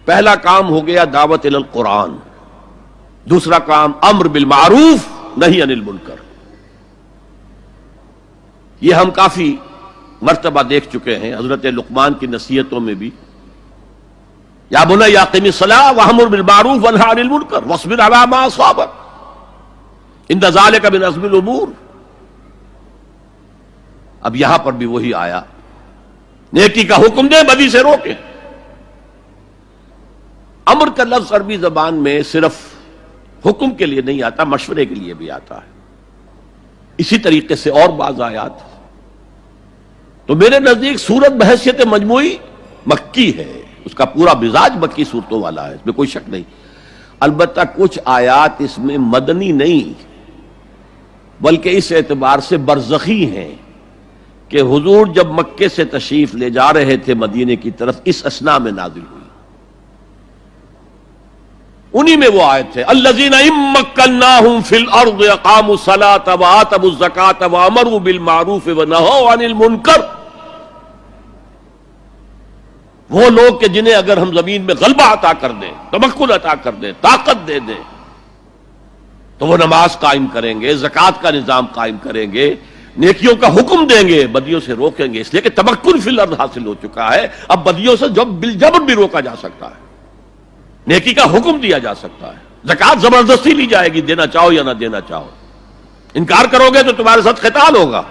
پہلا کام ہو گیا دعوت الی القرآن، دوسرا کام امر بالمعروف نہی عن المنکر. یہ ہم کافی مرتبہ دیکھ چکے ہیں حضرت لقمان کی نصیحتوں میں بھی. یا بنی اقم الصلاۃ وامر بالمعروف وانہی عن المنکر واصبر علی ما اصابک ان ذلک من عزم الامور. اب یہاں پر بھی وہی آیا، نیکی کا حکم دیں، بدی سے روکیں. امر کا لفظ عربی زبان میں صرف حکم کے لیے نہیں آتا، مشورے کے لیے بھی آتا ہے. اسی طریقے سے اور بعض آیات. تو میرے نزدیک سورت بحیثیت مجموعی مکی ہے، اس کا پورا مزاج مکی صورتوں والا ہے، اس میں کوئی شک نہیں. البتہ کچھ آیات اس میں مدنی نہیں بلکہ اس اعتبار سے برزخی ہیں کہ حضور جب مکے سے تشریف لے جا رہے تھے مدینے کی طرف، اس اثناء میں نازل ہوئی. انہی میں وہ آیت ہے الذین ان مکناہم فی الارض اقاموا الصلاۃ وآتوا الزکاۃ وامروا بالمعروف ونہوا عن المنکر. وہ لوگ کہ جنہیں اگر ہم زمین میں غلبہ عطا کر دیں، تمکن عطا کر دیں، طاقت دے دیں، تو وہ نماز قائم کریں گے، زکوٰۃ کا نظام قائم کریں گے، نیکیوں کا حکم دیں گے، بدیوں سے روکیں گے. اس لیے کہ تمکن فی الارض حاصل ہو چکا ہے، اب بدیوں سے جب بالجبر بھی روکا جا سکتا ہے، نیکی کا حکم دیا جا سکتا ہے. زکوٰۃ زبردستی لی جائے گی، دینا چاہو یا نہ دینا چاہو. انکار کرو گے تو تمہارے ساتھ قتال ہوگا.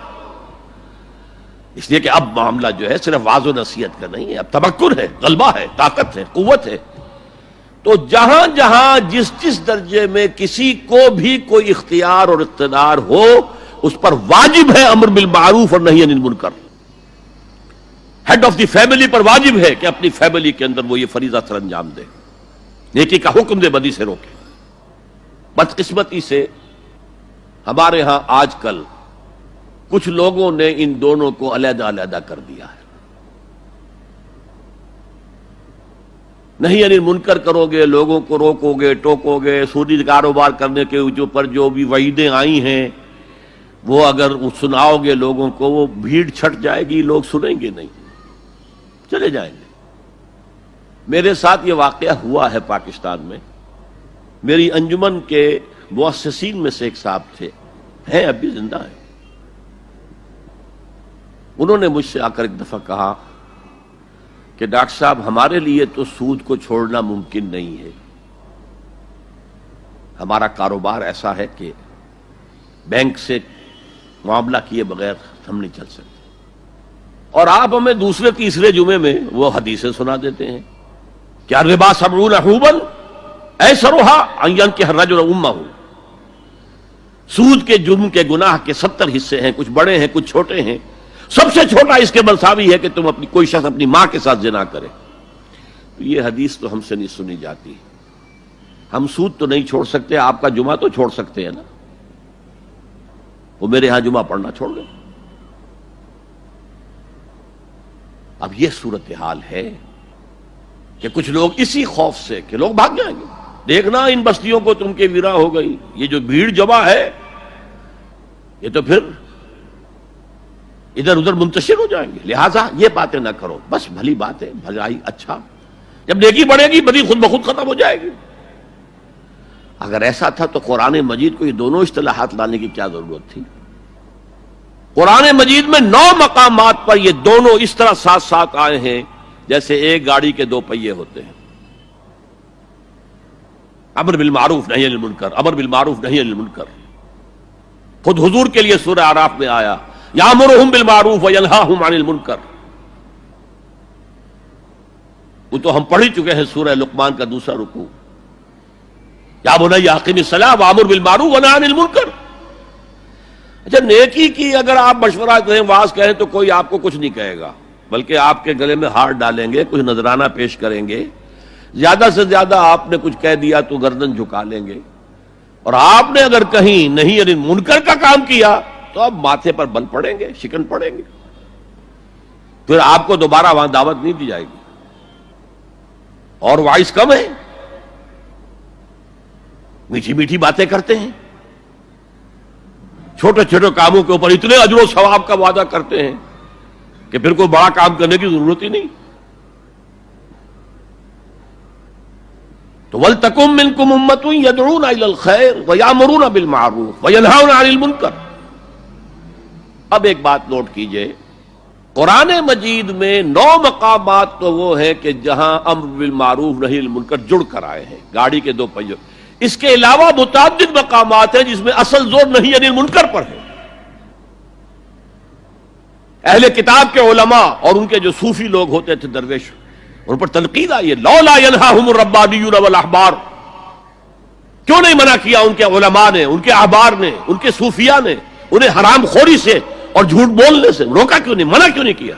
اس لیے کہ اب معاملہ جو ہے صرف واعظ و نصیحت کا نہیں ہے، اب تمکن ہے، غلبہ ہے، طاقت ہے، قوت ہے. تو جہاں جہاں جس درجے میں کسی کو بھی کوئی اختیار اور اقتدار ہو، اس پر واجب ہے امر بالمعروف اور نہی عن المنکر. ہیڈ آف دی فیملی پر واجب ہے کہ اپنی فیملی کے اندر وہ یہ فریضہ سر انجام دے، نیکی کا حکم دے، بدی سے روکے. بدقسمتی سے ہمارے ہاں آج کل کچھ لوگوں نے ان دونوں کو علیحدہ علیحدہ کر دیا ہے. نہیں یعنی منکر کرو گے، لوگوں کو روکو گے، ٹوکو گے، سودی کاروبار کرنے کے اوپر جو بھی وعیدیں آئی ہیں وہ اگر سناؤ گے لوگوں کو، وہ بھیڑ چھٹ جائے گی، لوگ سنیں گے نہیں، چلے جائیں گے. میرے ساتھ یہ واقعہ ہوا ہے پاکستان میں. میری انجمن کے مؤسسین میں سے ایک صاحب تھے، ہیں اب بھی زندہ ہیں. انہوں نے مجھ سے آ کر ایک دفعہ کہا کہ ڈاکٹر صاحب ہمارے لیے تو سود کو چھوڑنا ممکن نہیں ہے، ہمارا کاروبار ایسا ہے کہ بینک سے معاملہ کیے بغیر ہم نہیں چل سکتے. اور آپ ہمیں دوسرے تیسرے جمعے میں وہ حدیثیں سنا دیتے ہیں کیا ربا 70 حوبا ایسرها ان ينكح الرجل امه. سود کے جرم کے گناہ کے 70 حصے ہیں، کچھ بڑے ہیں کچھ چھوٹے ہیں. سب سے چھوٹا اس کے مساوی ہے کہ تم کوئی شخص اپنی ماں کے ساتھ زنا کرے. تو یہ حدیث تو ہم سے نہیں سنی جاتی. ہم سود تو نہیں چھوڑ سکتے، آپ کا جمعہ تو چھوڑ سکتے ہیں نا. وہ میرے ہاں جمعہ پڑھنا چھوڑ دیں. اب یہ صورتحال ہے کہ کچھ لوگ اسی خوف سے کہ لوگ بھاگ جائیں گے، دیکھنا ان بستیوں کو تم کے ویراں ہو گئی، یہ جو بھیڑ جمع ہے یہ تو پھر ادھر ادھر منتشر ہو جائیں گے، لہٰذا یہ باتیں نہ کرو. بس بھلی بات ہے، بھلائی اچھا، جب نیکی بڑھے گی بدی خود بخود ختم ہو جائے گی. اگر ایسا تھا تو قرآن مجید کو یہ دونوں اصطلاحات لانے کی کیا ضرورت تھی؟ قرآن مجید میں 9 مقامات پر یہ دونوں اس طرح ساتھ ساتھ آئے ہیں جیسے ایک گاڑی کے 2 پہیے ہوتے ہیں. امر بالمعروف نہی عن المنکر، امر بالمعروف نہی عن المنکر. خود حضور کے لیے سورہ اعراف میں آیا یامرہم بالمعروف وینہاہم عن المنکر. وہ تو ہم پڑھ ہی چکے ہیں سورہ لقمان کا دوسرا رکوع، یا بنی اقم الصلاۃ وامر بالمعروف ونہی عن المنکر. اچھا نیکی کی اگر آپ مشورہ کریں، واز کہیں تو کوئی آپ کو کچھ نہیں کہے گا، بلکہ آپ کے گلے میں ہار ڈالیں گے، کچھ نذرانہ پیش کریں گے. زیادہ سے زیادہ آپ نے کچھ کہہ دیا تو گردن جھکا لیں گے. اور آپ نے اگر کہیں نہیں یعنی منکر کا کام کیا تو اب ماتھے پر بل پڑیں گے، شکن پڑیں گے، پھر آپ کو دوبارہ وہاں دعوت نہیں دی جائے گی. اور وائس کم ہے، میٹھی میٹھی باتیں کرتے ہیں، چھوٹے چھوٹے کاموں کے اوپر اتنے اجر و ثواب کا وعدہ کرتے ہیں کہ پھر کوئی بڑا کام کرنے کی ضرورت ہی نہیں. تو وَلْتَكُن مِّنكُمْ أُمَّةٌ يَدْعُونَ إِلَى الْخَيْرِ وَيَأْمُرُونَ بِالْمَعْرُوفِ وَيَنْهَوْنَ عَنِ الْمُنكَرِ۔ اب ایک بات نوٹ کیجئے، قرآن مجید میں 9 مقامات تو وہ ہیں کہ جہاں امر بالمعروف نہی عن المنکر جڑ کر آئے ہیں، گاڑی کے 2 پہیوں۔ اس کے علاوہ متعدد مقامات ہیں جس میں اصل زور نہی عن المنکر پر ہے۔ اہل کتاب کے علماء اور ان کے جو صوفی لوگ ہوتے تھے درویش، ان پر تنقید آئی ہے، لولا ینہاہم الربانیون والاحبار، کیوں نہیں منع کیا ان کے علماء نے، ان کے احبار نے، ان کے صوفیاء نے انہیں حرام خوری سے اور جھوٹ بولنے سے روکا کیوں نہیں، منع کیوں نہیں کیا؟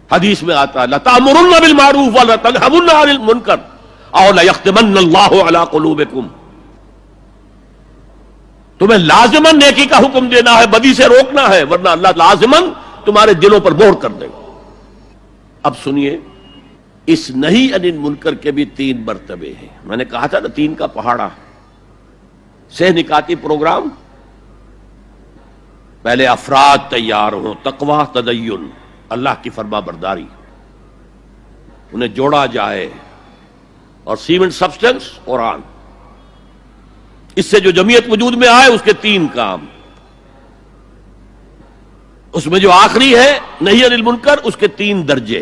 حدیث میں آتا ہے لَتَأْمُرُنَّ بِالْمَعْرُوفِ وَلَتَنْهَوْنَ عَنِ الْمُنكَرِ أَوْ لَيَخْتِمَنَّ اللَّهُ عَلَىٰ قُلُوبِكُمْ۔ تمہیں لازماً نیکی کا حکم دینا ہے، بدی سے روکنا ہے، ورنہ اللہ لازماً تمہارے دلوں پر مہر کر دے گا۔ اب سنیے، اس نہی عن المنکر کے بھی 3 مرتبے ہیں۔ میں نے کہا تھا نا 3 کا پہاڑا، سہ نکاتی پروگرام۔ پہلے افراد تیار ہوں، تقوی، تدین، اللہ کی فرما برداری، انہیں جوڑا جائے، اور سیمنٹ سبسٹنس قرآن، اس سے جو جمعیت وجود میں آئے اس کے 3 کام۔ اس میں جو آخری ہے نہی عن المنکر، اس کے 3 درجے۔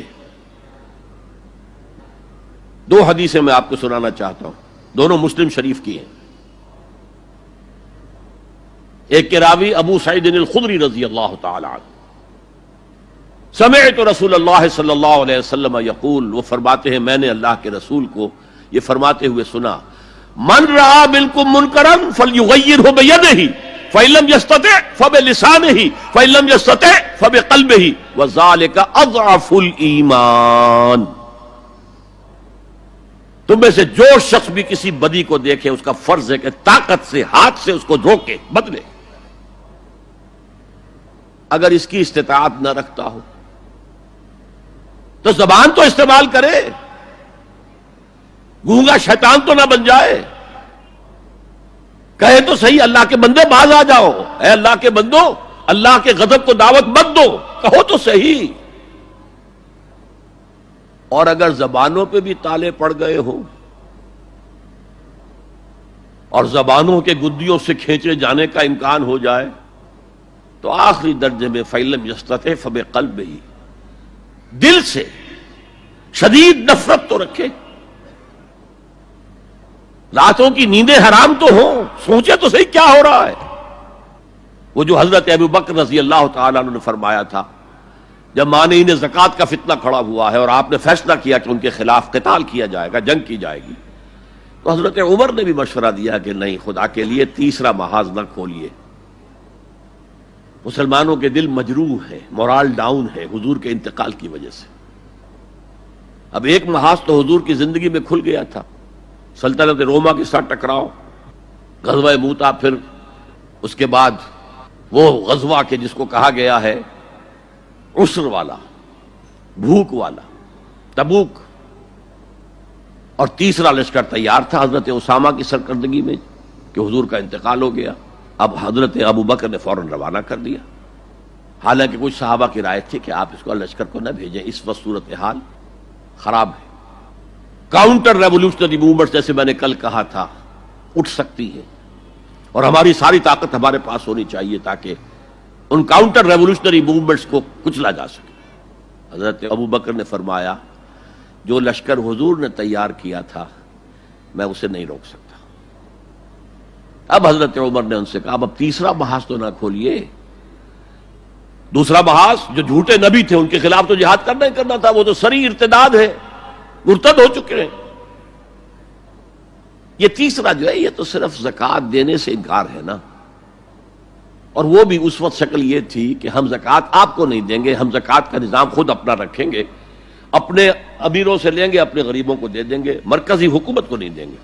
2 حدیثیں میں آپ کو سنانا چاہتا ہوں، دونوں مسلم شریف کی ہیں۔ ایک کے راوی ابو سعید الخدری رضی اللہ تعالی عنہ، سمعت رسول اللہ صلی اللہ علیہ وسلم یقول، وہ فرماتے ہیں میں نے اللہ کے رسول کو یہ فرماتے ہوئے سنا، من رأى منکم منکرا فلیغیرہ بیدہ فإن لم یستطع فبلسانہ فإن لم یستطع فبقلبہ وذلک اضعف الایمان۔ تم میں سے جو شخص بھی کسی بدی کو دیکھے اس کا فرض ہے کہ طاقت سے، ہاتھ سے اس کو روکے، بدلے۔ اگر اس کی استطاعت نہ رکھتا ہو تو زبان تو استعمال کرے، گونگا شیطان تو نہ بن جائے، کہے تو صحیح اللہ کے بندے باز آ جاؤ، اے اللہ کے بندو اللہ کے غضب کو دعوت مت دو، کہو تو صحیح۔ اور اگر زبانوں پہ بھی تالے پڑ گئے ہوں اور زبانوں کے گدیوں سے کھینچے جانے کا امکان ہو جائے تو آخری درجے میں فإن لم یستطع فبقلبہ، دل سے شدید نفرت تو رکھے، راتوں کی نیندیں حرام تو ہوں، سوچے تو صحیح کیا ہو رہا ہے۔ وہ جو حضرت ابو بکر رضی اللہ تعالیٰ عنہ نے فرمایا تھا جب مانعین زکوٰۃ کا فتنہ کھڑا ہوا ہے اور آپ نے فیصلہ کیا کہ ان کے خلاف قتال کیا جائے گا، جنگ کی جائے گی، تو حضرت عمر نے بھی مشورہ دیا کہ نہیں، خدا کے لیے تیسرا محاذ نہ کھولیے۔ مسلمانوں کے دل مجروح ہے، مورال ڈاؤن ہے حضور کے انتقال کی وجہ سے۔ اب ایک محاذ تو حضور کی زندگی میں کھل گیا تھا، سلطنت روما کے ساتھ ٹکراؤ، غزوہ موتا، پھر اس کے بعد وہ غزوہ کے جس کو کہا گیا ہے عسر والا، بھوک والا، تبوک، اور تیسرا لشکر تیار تھا حضرت اسامہ کی سرکردگی میں کہ حضور کا انتقال ہو گیا۔ اب حضرت ابو بکر نے فوراً روانہ کر دیا، حالانکہ کچھ صحابہ کی رائے تھی کہ آپ اس کو لشکر کو نہ بھیجیں، اس وقت صورتحال خراب ہے، کاؤنٹر ریولوشنری موومنٹ جیسے میں نے کل کہا تھا اٹھ سکتی ہے، اور ہماری ساری طاقت ہمارے پاس ہونی چاہیے تاکہ ان کاؤنٹر ریولوشنری موومنٹس کو کچلا جا سکے۔ حضرت ابو بکر نے فرمایا جو لشکر حضور نے تیار کیا تھا میں اسے نہیں روک سکتا۔ اب حضرت عمر نے ان سے کہا اب تیسرا محاذ تو نہ کھولیے، دوسرا محاذ جو جھوٹے نبی تھے ان کے خلاف تو جہاد کرنا ہی کرنا تھا، وہ تو سری ارتداد ہے، مرتد ہو چکے ہیں۔ یہ تیسرا جو ہے یہ تو صرف زکوٰۃ دینے سے انکار ہے نا، اور وہ بھی اس وقت شکل یہ تھی کہ ہم زکوٰۃ آپ کو نہیں دیں گے، ہم زکوٰۃ کا نظام خود اپنا رکھیں گے، اپنے امیروں سے لیں گے، اپنے غریبوں کو دے دیں گے، مرکزی حکومت کو نہیں دیں گے۔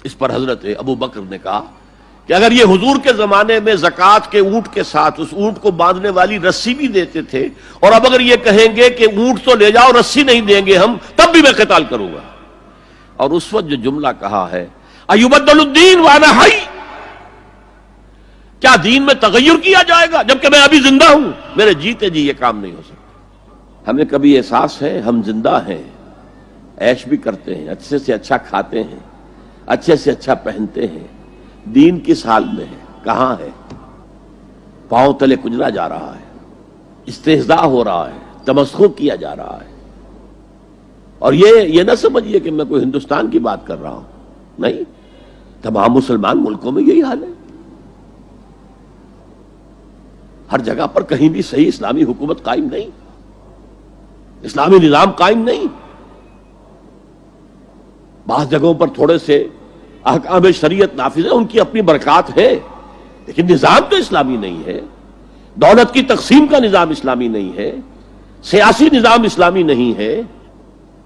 اس پر حضرت ابو بکر نے کہا کہ اگر یہ حضور کے زمانے میں زکوٰۃ کے اونٹ کے ساتھ اس اونٹ کو باندھنے والی رسی بھی دیتے تھے، اور اب اگر یہ کہیں گے کہ اونٹ تو لے جاؤ رسی نہیں دیں گے ہم، تب بھی میں قتال کروں گا۔ اور اس وقت جو جملہ کہا ہے ایبدل الدین وانا حی، کیا دین میں تغیر کیا جائے گا جبکہ میں ابھی زندہ ہوں؟ میرے جیتے جی یہ کام نہیں ہو سکتا۔ ہمیں کبھی احساس ہے ہم زندہ ہیں، عیش بھی کرتے ہیں، اچھے سے اچھا کھاتے ہیں، اچھے سے اچھا پہنتے ہیں، دین کس حال میں ہے؟ کہاں ہے؟ پاؤں تلے کچلا جا رہا ہے، استہزاء ہو رہا ہے، تمسخر کیا جا رہا ہے۔ اور یہ نہ سمجھیے کہ میں کوئی ہندوستان کی بات کر رہا ہوں، نہیں، تمام مسلمان ملکوں میں یہی حال ہے۔ ہر جگہ پر کہیں بھی صحیح اسلامی حکومت قائم نہیں، اسلامی نظام قائم نہیں۔ بعض جگہوں پر تھوڑے سے احکام شریعت نافذ ہیں، ان کی اپنی برکات ہے، لیکن نظام تو اسلامی نہیں ہے، دولت کی تقسیم کا نظام اسلامی نہیں ہے، سیاسی نظام اسلامی نہیں ہے۔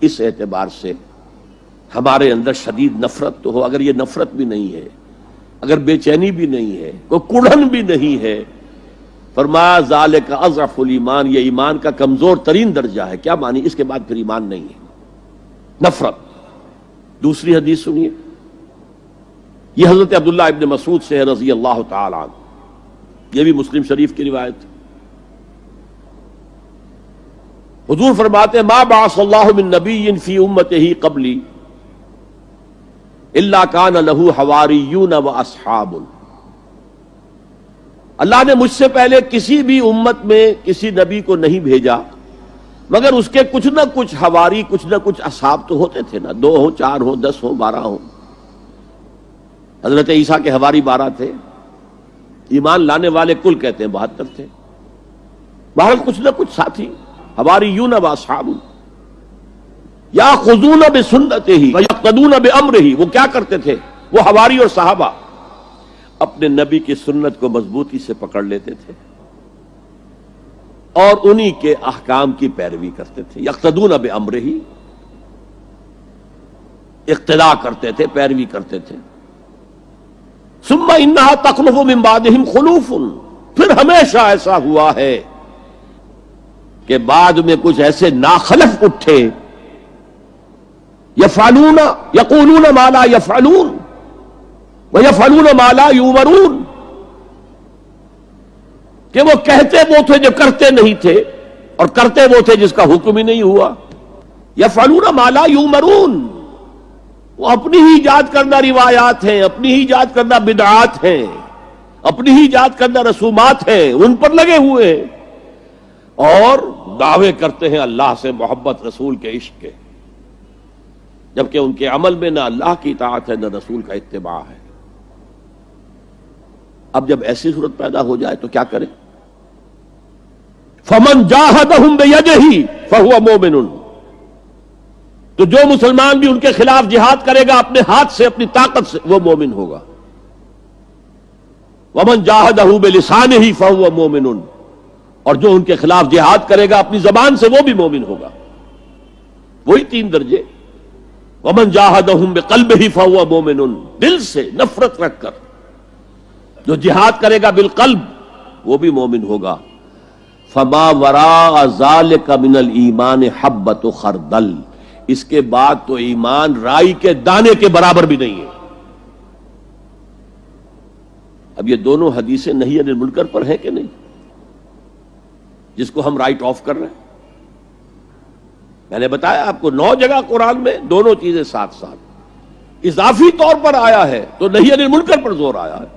اس اعتبار سے ہمارے اندر شدید نفرت تو ہو، اگر یہ نفرت بھی نہیں ہے، اگر بے چینی بھی نہیں ہے، کوئی کڑھن بھی نہیں ہے، فرمایا ذالک اضعف الایمان، یہ ایمان کا کمزور ترین درجہ ہے۔ کیا معنی؟ اس کے بعد پھر ایمان نہیں ہے، نفرت۔ دوسری حدیث سنیے، یہ حضرت عبداللہ ابن مسعود سے ہے رضی اللہ تعالی عنہ، یہ بھی مسلم شریف کی روایت۔ حضور فرماتے ہیں ما بعث اللہ من نبی فی امتہ قبلی الا کان لہ حواریون واصحاب، اللہ نے مجھ سے پہلے کسی بھی امت میں کسی نبی کو نہیں بھیجا مگر اس کے کچھ نہ کچھ حواری، کچھ نہ کچھ اصحاب تو ہوتے تھے نا، 2 ہوں، 4 ہوں، 10 ہوں، 12 ہوں۔ حضرت عیسیٰ کے حواری 12 تھے، ایمان لانے والے کل کہتے ہیں 72 تھے، بہرحال کچھ نہ کچھ ساتھی، حواریون و اصحاب یاخذون بسنتہ ویقتدون بامرہ، وہ کیا کرتے تھے؟ وہ حواری اور صحابہ اپنے نبی کی سنت کو مضبوطی سے پکڑ لیتے تھے اور انہی کے احکام کی پیروی کرتے تھے۔ یقتدون بامرہ، اقتداء کرتے تھے، پیروی کرتے تھے۔ ثم انہا تخلف من بعدہم خلوف، پھر ہمیشہ ایسا ہوا ہے کہ بعد میں کچھ ایسے ناخلف اٹھے، یفعلون یقولون ما لا یفعلون ویفعلون ما لا یؤمرون، کہ وہ کہتے وہ تھے جو کرتے نہیں تھے، اور کرتے وہ تھے جس کا حکم ہی نہیں ہوا۔ یفعلون ما لا یؤمرون، وہ اپنی ہی ایجاد کردہ روایات ہیں، اپنی ہی ایجاد کردہ بدعات ہیں، اپنی ہی ایجاد کردہ رسومات ہیں، ان پر لگے ہوئے ہیں، اور دعوے کرتے ہیں اللہ سے محبت، رسول کے عشق کے، جبکہ ان کے عمل میں نہ اللہ کی اطاعت ہے نہ رسول کا اتباع ہے۔ اب جب ایسی صورت پیدا ہو جائے تو کیا کریں؟ فمن جاہدہم بیدہ فہو مومن، تو جو مسلمان بھی ان کے خلاف جہاد کرے گا اپنے ہاتھ سے، اپنی طاقت سے، وہ مومن ہوگا۔ ومن جاہدہ بلسانہ فہو مومن، اور جو ان کے خلاف جہاد کرے گا اپنی زبان سے، وہ بھی مومن ہوگا۔ وہی 3 درجے۔ ومن جاہدہم بقلبہ فہو مومن، دل سے نفرت رکھ کر جو جہاد کرے گا بالقلب، وہ بھی مومن ہوگا۔ فما وراء ذلک من الایمان حبۃ خردل، اس کے بعد تو ایمان رائی کے دانے کے برابر بھی نہیں ہے۔ اب یہ دونوں حدیثیں نہی عن المنکر پر ہیں کہ نہیں، جس کو ہم رائٹ آف کر رہے ہیں؟ میں نے بتایا آپ کو 9 جگہ قرآن میں دونوں چیزیں ساتھ ساتھ اضافی طور پر آیا ہے، تو نہی عن المنکر پر زور آیا ہے۔